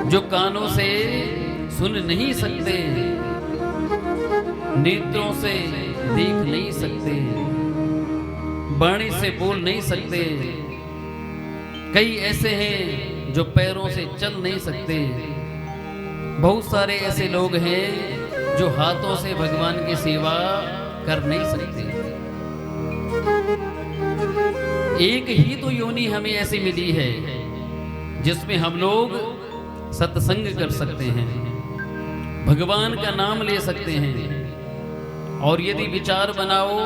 जो कानों से सुन नहीं सकते, नेत्रों से देख नहीं सकते, वाणी से बोल नहीं सकते। कई ऐसे हैं जो पैरों से चल नहीं सकते। बहुत सारे ऐसे लोग हैं जो हाथों से भगवान की सेवा कर नहीं सकते। एक ही तो योनि हमें ऐसी मिली है जिसमें हम लोग सत्संग कर सकते हैं, भगवान का नाम ले सकते हैं। और यदि विचार बनाओ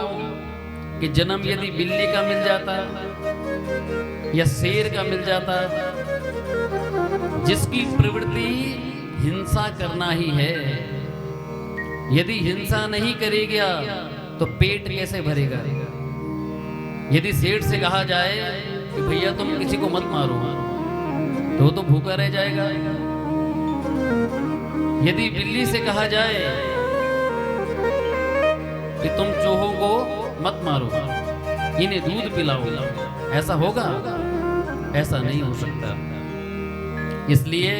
कि जन्म यदि बिल्ली का मिल जाता या शेर का मिल जाता, जिसकी प्रवृत्ति हिंसा करना ही है, यदि हिंसा नहीं करेगा तो पेट कैसे भरेगा? यदि शेर से कहा जाए कि भैया तुम किसी को मत मारो, तो वो तो भूखा रह जाएगा। यदि बिल्ली से कहा जाए कि तुम चूहों को मत मारो, इन्हें दूध पिलाओ, ऐसा होगा? ऐसा नहीं हो सकता। इसलिए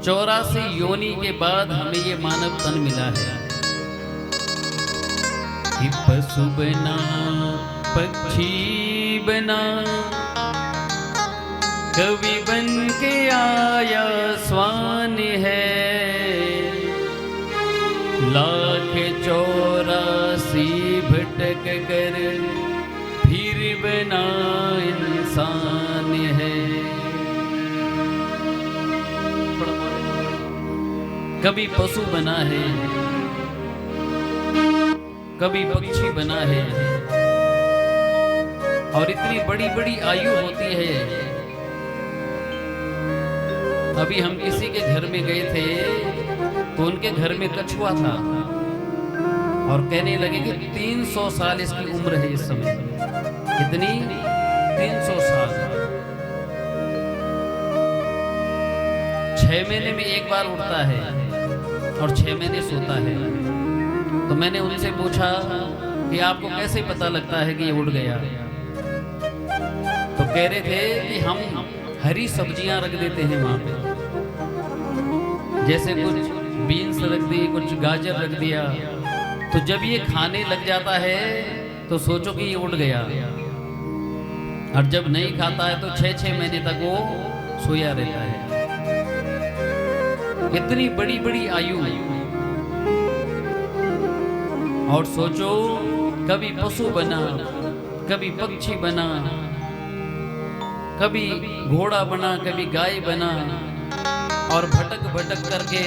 84 योनि के बाद हमें ये मानव तन मिला है कि पशु बना, पक्षी बना, कवि बन के आया स्वान है, लाख 84 भटक कर फिर बना इंसान है। कभी पशु बना है, कभी पक्षी बना है, और इतनी बड़ी बड़ी आयु होती है। अभी हम किसी के घर में गए थे तो उनके घर में कछुआ था और कहने लगे कि 300 साल इसकी उम्र है इस समय। कितनी? 300 साल। 6 महीने में एक बार उठता है और 6 महीने सोता है। तो मैंने उनसे पूछा कि आपको कैसे पता लगता है कि ये उड़ गया? तो कह रहे थे कि हम हरी सब्जियां रख देते हैं वहां पे, जैसे कुछ बीन्स रख दी, कुछ गाजर रख दिया, तो जब ये खाने लग जाता है तो सोचो कि ये उड़ गया। और जब नहीं खाता है तो 6-6 महीने तक वो सोया रहता है। इतनी बड़ी बड़ी आयु। और सोचो, कभी पशु बना, कभी पक्षी बना, कभी घोड़ा बना, कभी गाय बना, और भटक भटक करके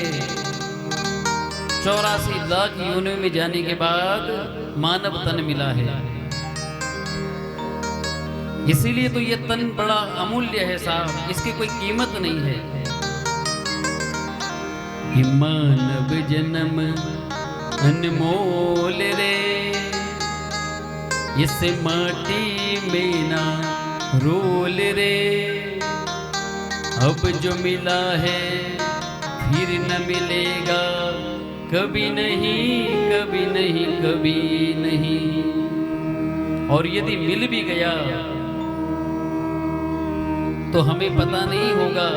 84 लाख योनियों में जाने के बाद मानव तन मिला है। इसीलिए तो ये तन बड़ा अमूल्य है साहब, इसकी कोई कीमत नहीं है। कि मानव जन्म अनमोल रे, इस माटी में ना रोल रे, अब जो मिला है फिर न मिलेगा, कभी नहीं, कभी नहीं, कभी नहीं। और यदि मिल भी गया तो हमें पता नहीं होगा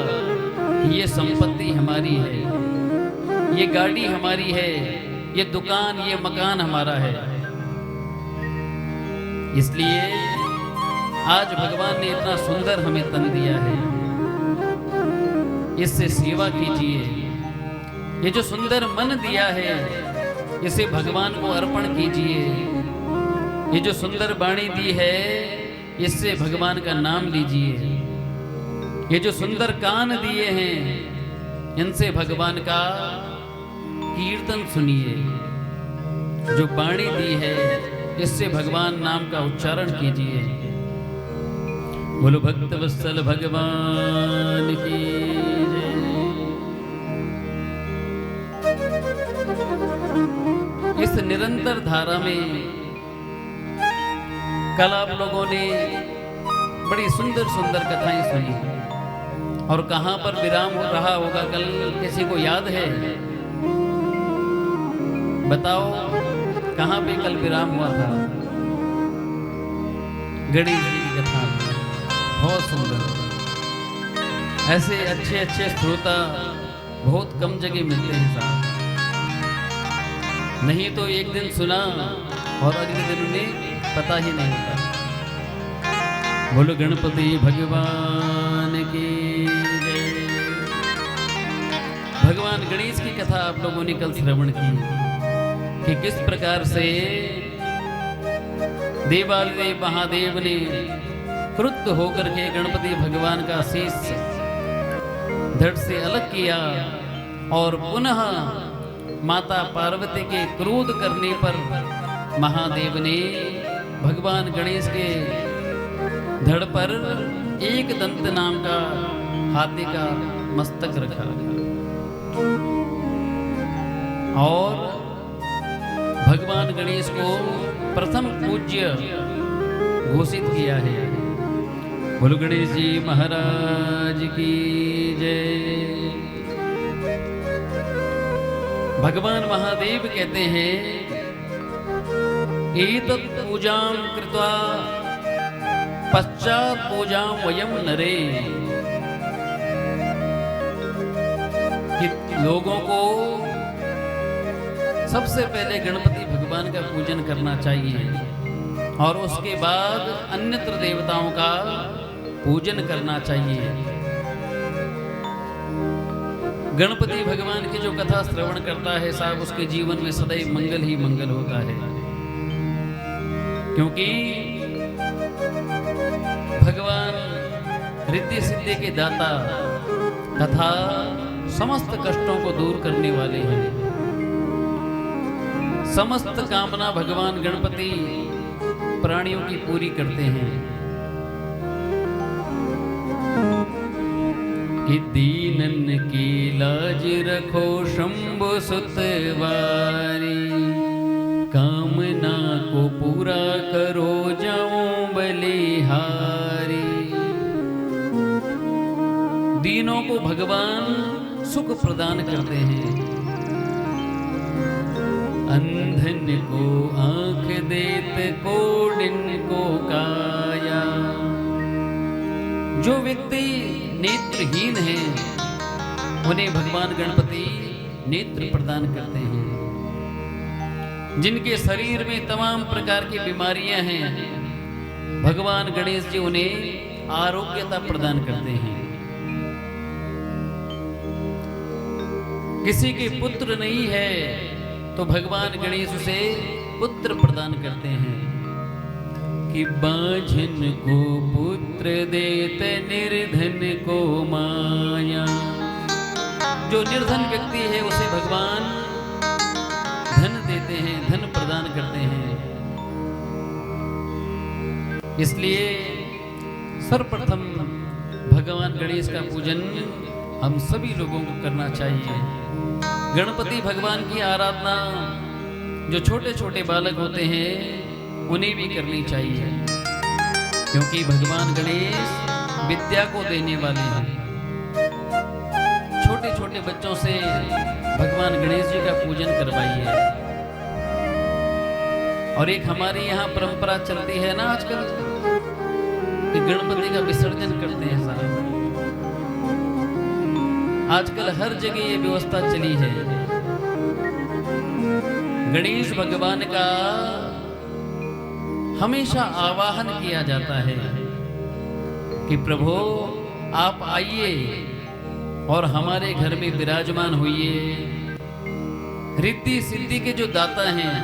कि ये संपत्ति हमारी है, ये गाड़ी हमारी है, ये दुकान, ये मकान हमारा है। इसलिए आज भगवान ने इतना सुंदर हमें तन दिया है, इससे सेवा कीजिए। ये जो सुंदर मन दिया है इसे भगवान को अर्पण कीजिए। ये जो सुंदर वाणी दी है इससे भगवान का नाम लीजिए। ये जो सुंदर कान दिए हैं इनसे भगवान का कीर्तन सुनिए। जो वाणी दी है इससे भगवान नाम का उच्चारण कीजिए। बोलो भक्त वत्सल भगवान की जय। इस निरंतर धारा में कल आप लोगों ने बड़ी सुंदर सुंदर कथाएं सुनी, और कहां पर विराम हो रहा होगा कल किसी को याद है? बताओ कहां पे कल विराम हुआ था? गणेश जी की कथा, बहुत सुंदर। ऐसे अच्छे अच्छे श्रोता बहुत कम जगह मिलते हैं साहब। नहीं तो एक दिन सुना और अगले दिन उन्हें पता ही नहीं होता। बोलो गणपति भगवान की जय। भगवान गणेश की कथा आप लोगों ने कल श्रवण की कि किस प्रकार से देवादिदेव महादेव ने क्रुद्ध होकर के गणपति भगवान का शीश धड़ से अलग किया और पुनः माता पार्वती के क्रोध करने पर महादेव ने भगवान गणेश के धड़ पर एक दंत नाम का हाथी का मस्तक रखा और भगवान गणेश को प्रथम पूज्य घोषित किया है। बोलो गणेश जी महाराज की जय। भगवान महादेव कहते हैं एतत् पूजां कृत्वा पश्चात पूजां वयं नरे, कि लोगों को सबसे पहले गणपति भगवान का पूजन करना चाहिए और उसके बाद अन्यत्र देवताओं का पूजन करना चाहिए। गणपति भगवान की जो कथा श्रवण करता है साहब, उसके जीवन में सदैव मंगल ही मंगल होता है, क्योंकि भगवान रिद्धि सिद्धि के दाता तथा समस्त कष्टों को दूर करने वाले हैं। समस्त कामना भगवान गणपति प्राणियों की पूरी करते हैं कि दीनन की लाज रखो शंभु सुतवारी, कामना को पूरा करो जाऊं बलिहारी। दीनों को भगवान सुख प्रदान करते हैं, अंधन को आंख देते कोडिन को काया। जो व्यक्ति नेत्रहीन है उन्हें भगवान गणपति नेत्र प्रदान करते हैं। जिनके शरीर में तमाम प्रकार की बीमारियां हैं, भगवान गणेश जी उन्हें आरोग्यता प्रदान करते हैं। किसी के पुत्र नहीं है तो भगवान गणेश उसे पुत्र प्रदान करते हैं कि बाझन को पुत्र देते निर्धन को माया। जो निर्धन व्यक्ति है उसे भगवान धन देते हैं, धन प्रदान करते हैं। इसलिए सर्वप्रथम भगवान गणेश का पूजन हम सभी लोगों को करना चाहिए। गणपति भगवान की आराधना जो छोटे छोटे बालक होते हैं उन्हें भी करनी चाहिए, क्योंकि भगवान गणेश विद्या को देने वाले हैं। छोटे छोटे बच्चों से भगवान गणेश जी का पूजन करवाइए। और एक हमारे यहाँ परंपरा चलती है ना आजकल कि गणपति का विसर्जन करते हैं साहब। आजकल हर जगह ये व्यवस्था चली है। गणेश भगवान का हमेशा आवाहन किया जाता है कि प्रभु आप आइए और हमारे घर में विराजमान होइए। रिद्धि सिद्धि के जो दाता हैं,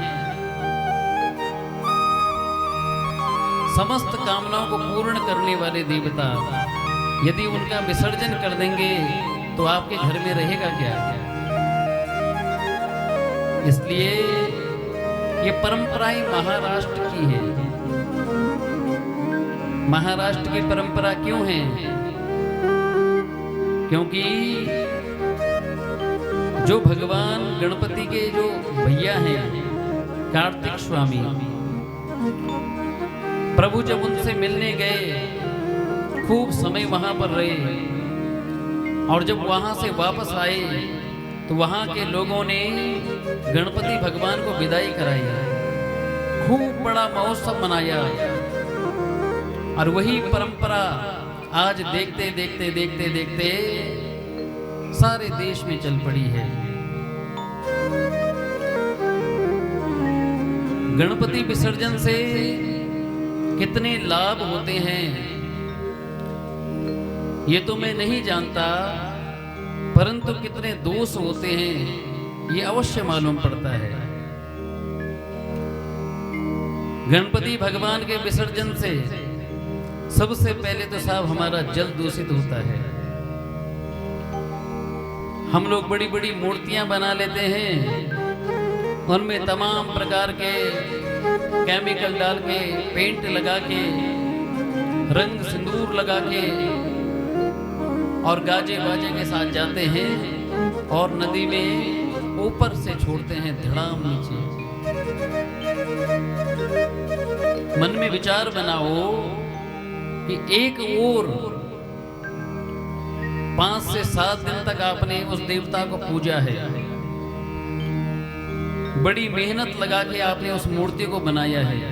समस्त कामनाओं को पूर्ण करने वाले देवता, यदि उनका विसर्जन कर देंगे तो आपके घर में रहेगा क्या? इसलिए ये परंपराएं महाराष्ट्र की है। महाराष्ट्र की परंपरा क्यों है? क्योंकि जो भगवान गणपति के जो भैया हैं कार्तिक स्वामी, प्रभु जब उनसे मिलने गए, खूब समय वहां पर रहे और जब वहां से वापस आए तो वहां के लोगों ने गणपति भगवान को विदाई कराई, खूब बड़ा महोत्सव मनाया। और वही परंपरा आज देखते देखते देखते देखते सारे देश में चल पड़ी है। गणपति विसर्जन से कितने लाभ होते हैं ये तो मैं नहीं जानता, परंतु कितने दोष होते हैं ये अवश्य मालूम पड़ता है। गणपति भगवान के विसर्जन से सबसे पहले तो साहब हमारा जल दूषित होता है। हम लोग बड़ी बड़ी मूर्तियां बना लेते हैं, उनमें तमाम प्रकार के केमिकल डाल के, पेंट लगा के, रंग सिंदूर लगा के और गाजे बाजे के साथ जाते हैं और नदी में ऊपर से छोड़ते हैं धड़ाम नीचे। मन में विचार बनाओ कि एक ओर 5 से 7 दिन तक आपने उस देवता को पूजा है, बड़ी मेहनत लगा के आपने उस मूर्ति को बनाया है।